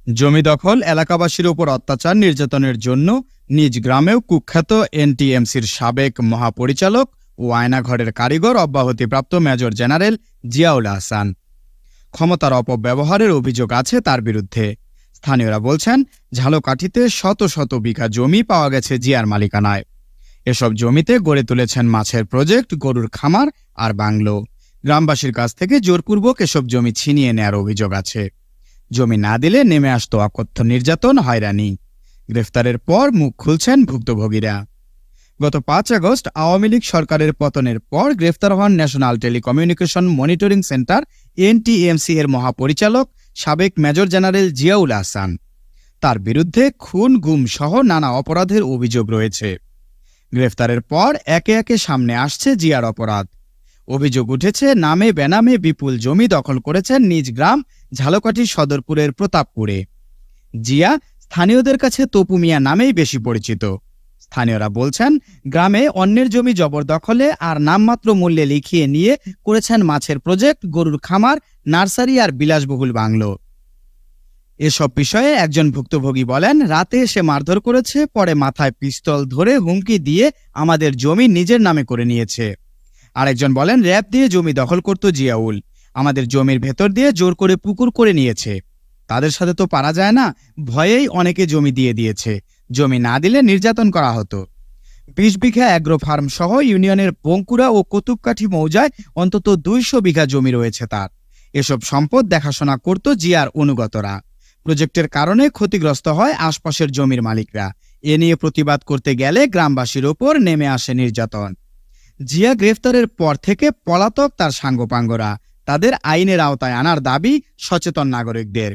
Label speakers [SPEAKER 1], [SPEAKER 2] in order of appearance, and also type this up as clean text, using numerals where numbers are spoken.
[SPEAKER 1] জমি দখল, এলাকাবাসীর উপর অত্যাচার নির্যাতনের জন্য নিজ গ্রামেও কুখ্যাত এনটিএমসির সাবেক মহাপরিচালক ও আয়নাঘরের কারিগর অব্যাহতিপ্রাপ্ত মেজর জেনারেল জিয়াউল আহসান। ক্ষমতার অপব্যবহারের অভিযোগ আছে তার বিরুদ্ধে। স্থানীয়রা বলছেন, ঝালকাঠিতে শত শত বিঘা জমি পাওয়া গেছে জিয়ার মালিকানায়। এসব জমিতে গড়ে তুলেছেন মাছের প্রজেক্ট, গরুর খামার আর বাংলো। গ্রামবাসীর কাছ থেকে জোরপূর্বক এসব জমি ছিনিয়ে নেয়ার অভিযোগ আছে। জমি না দিলে নেমে আসত অকথ্য নির্যাতন, হয়রানি। গ্রেফতারের পর মুখ খুলছেন ভুক্তভোগীরা। গত 5 আগস্ট আওয়ামী লীগ সরকারের পতনের পর গ্রেফতার হন national telecommunication monitoring centre NTMC এর মহাপরিচালক সাবেক মেজর জেনারেল জিয়াউল আহসান। তার বিরুদ্ধে খুন, গুম সহ নানা অপরাধের অভিযোগ রয়েছে। গ্রেফতারের পর একে একে সামনে আসছে জিয়ার অপরাধ। অভিযোগ উঠেছে, নামে বেনামে বিপুল জমি দখল করেছেন নিজ গ্রাম ঝালকাঠি সদরপুরের প্রতাপপুরে। জিয়া স্থানীয়দের কাছে তপু মিয়া নামেই বেশি পরিচিত। স্থানীয়রা বলছেন, গ্রামে অন্যের জমি জবরদখলে আর নামমাত্র মূল্যে লিখিয়ে নিয়ে করেছেন মাছের প্রজেক্ট, গরুর খামার, নার্সারি আর বিলাসবহুল বাংলো। এসব বিষয়ে একজন ভুক্তভোগী বলেন, রাতে এসে মারধর করেছে, পরে মাথায় পিস্তল ধরে হুমকি দিয়ে আমাদের জমি নিজের নামে করে নিয়েছে। আরেকজন বলেন, র‍্যাব দিয়ে জমি দখল করত জিয়াউল, আমাদের জমির ভেতর দিয়ে জোর করে পুকুর করে নিয়েছে। তাদের সাথে তো পারা যায় না, ভয়েই অনেকে জমি দিয়ে দিয়েছে। জমি না দিলে নির্যাতন করা হতো। 20 বিঘা অ্যাগ্রো ফার্ম সহ ইউনিয়নের বঙ্কুড়া ও কতুবকাঠি মৌজায় অন্তত 200 বিঘা জমি রয়েছে তার। এসব সম্পদ দেখাশোনা করত জিয়ার অনুগতরা। প্রজেক্টের কারণে ক্ষতিগ্রস্ত হয় আশপাশের জমির মালিকরা। এ নিয়ে প্রতিবাদ করতে গেলে গ্রামবাসীর ওপর নেমে আসে নির্যাতন। জিয়া গ্রেফতারের পর থেকে পলাতক তার সাঙ্গপাঙ্গরা। তাদের আইনের আওতায় আনার দাবি সচেতন নাগরিকদের।